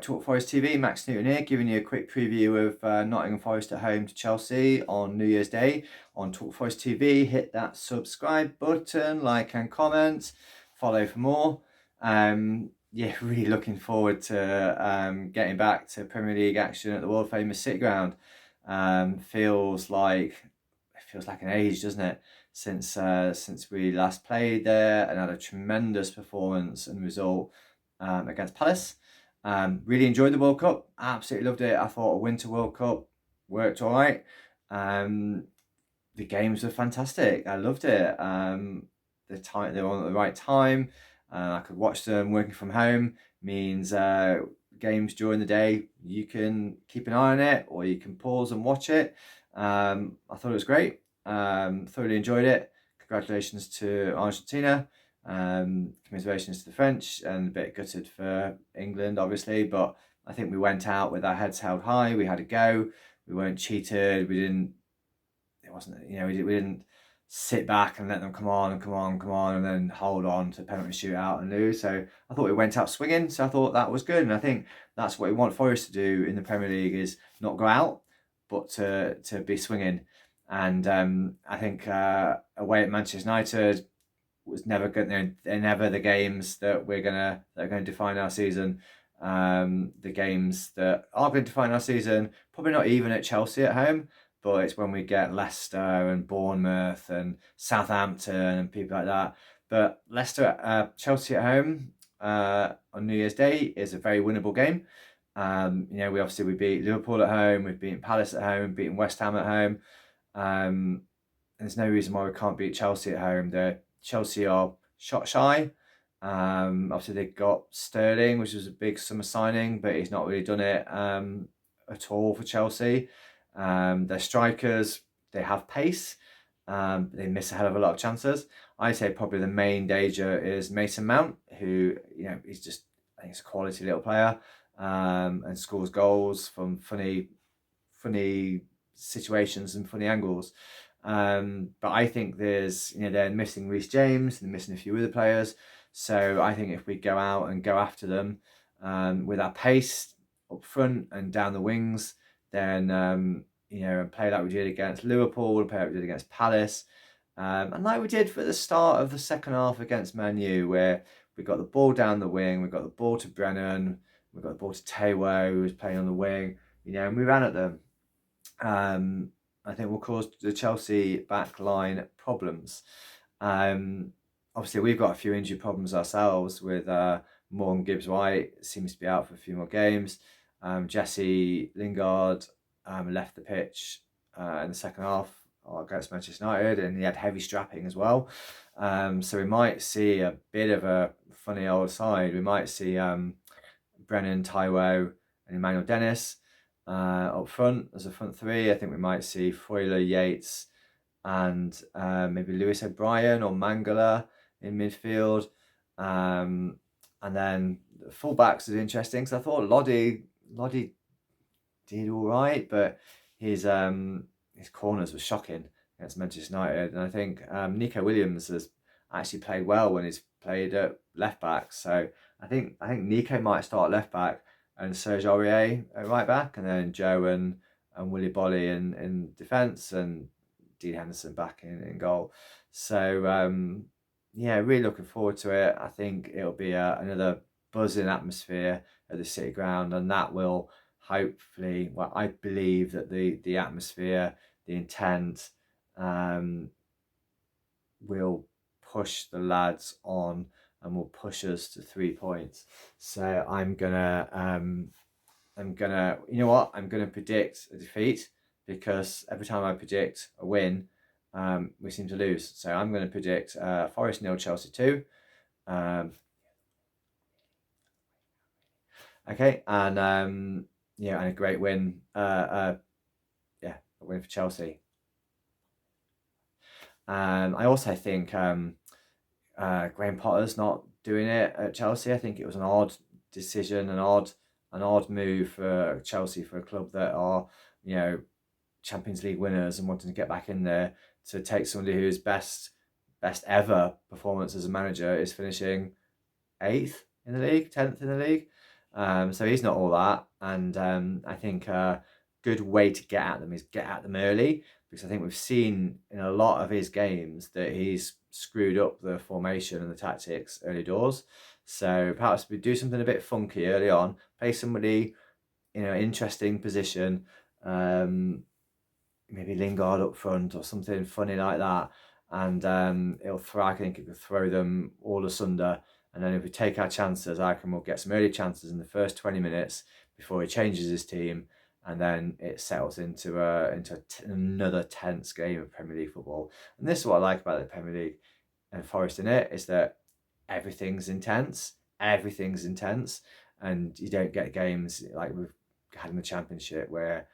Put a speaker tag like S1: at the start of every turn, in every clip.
S1: Talk Forest TV, Max Newton here, giving you a quick preview of Nottingham Forest at home to Chelsea on New Year's Day on Talk Forest TV. Hit that subscribe button, like and comment, follow for more. Yeah, really looking forward to getting back to Premier League action at the world famous City Ground. Feels like an age, doesn't it? Since we last played there and had a tremendous performance and result against Palace. Really enjoyed the World Cup. Absolutely loved it. I thought a Winter World Cup worked all right. The games were fantastic. I loved it. They were on at the right time. I could watch them working from home. Means games during the day, you can keep an eye on it or you can pause and watch it. I thought it was great. Thoroughly enjoyed it. Congratulations to Argentina. Commiserations to the French, and a bit gutted for England, obviously, but I think we went out with our heads held high. We had a go. We weren't cheated. We didn't sit back and let them come on, and then hold on to penalty shootout and lose. So I thought we went out swinging. So I thought that was good, and I think that's what we want Forest to do in the Premier League, is not go out, but to be swinging. And I think away at Manchester United was never good. They're never the games that are going to define our season. The games that are going to define our season, probably not even at Chelsea at home, but it's when we get Leicester and Bournemouth and Southampton and people like that. But Leicester, Chelsea at home on New Year's Day is a very winnable game. We beat Liverpool at home, we've beaten Palace at home, beaten West Ham at home. And there's no reason why we can't beat Chelsea at home. Chelsea are shot shy. Obviously they got Sterling, which was a big summer signing, but he's not really done it at all for Chelsea. Their strikers, they have pace. They miss a hell of a lot of chances. I say probably the main danger is Mason Mount, who I think he's a quality little player, and scores goals from funny situations and funny angles. But I think they're missing Reece James and they're missing a few other players. So I think if we go out and go after them with our pace up front and down the wings, then and play like we did against Liverpool, and play like we did against Palace, and like we did for the start of the second half against Man U, where we got the ball down the wing, we got the ball to Brennan, we got the ball to Taiwo, who was playing on the wing, and we ran at them. I think will cause the Chelsea back line problems. Obviously, we've got a few injury problems ourselves with Morgan Gibbs-White seems to be out for a few more games. Jesse Lingard left the pitch in the second half against Manchester United, and he had heavy strapping as well. So we might see a bit of a funny old side. We might see Brennan, Taiwo, and Emmanuel Dennis up front as a front three. I think we might see Freuler, Yates, and maybe Lewis O'Brien or Mangala in midfield. And then the fullbacks is interesting, because I thought Lodi did all right, but his corners were shocking against Manchester United. And I think Nico Williams has actually played well when he's played at left back. So I think Nico might start left back, and Serge Aurier at right back, and then Joe and Willy Bolly in defence, and Dean Henderson back in goal. So really looking forward to it. I think it'll be another buzzing atmosphere at the City Ground, and that will hopefully, I believe that the atmosphere, the intent, will push the lads on and will push us to 3 points. So I'm gonna predict a defeat, because every time I predict a win, we seem to lose. So I'm going to predict Forest 0, Chelsea 2. Okay, and and a great win. A win for Chelsea. I also think Graham Potter's not doing it at Chelsea. I think it was an odd decision, an odd move for Chelsea, for a club that are Champions League winners and wanting to get back in there, to take somebody whose best ever performance as a manager is finishing 8th in the league, 10th in the league. So he's not all that. And I think a good way to get at them is get at them early, because I think we've seen in a lot of his games that he's screwed up the formation and the tactics early doors. So perhaps we do something a bit funky early on, play somebody in an interesting position, maybe Lingard up front or something funny like that, and I think it will throw them all asunder. And then if we take our chances, I reckon we'll get some early chances in the first 20 minutes before he changes his team, and then it settles into another tense game of Premier League football. And this is what I like about the Premier League and Forest in it, is that everything's intense, and you don't get games like we've had in the Championship where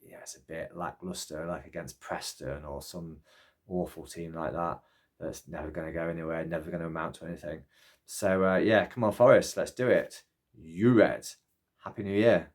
S1: it's a bit lackluster, like against Preston or some awful team like that that's never going to go anywhere, never going to amount to anything. So come on, Forest, let's do it. You Red, Happy New Year.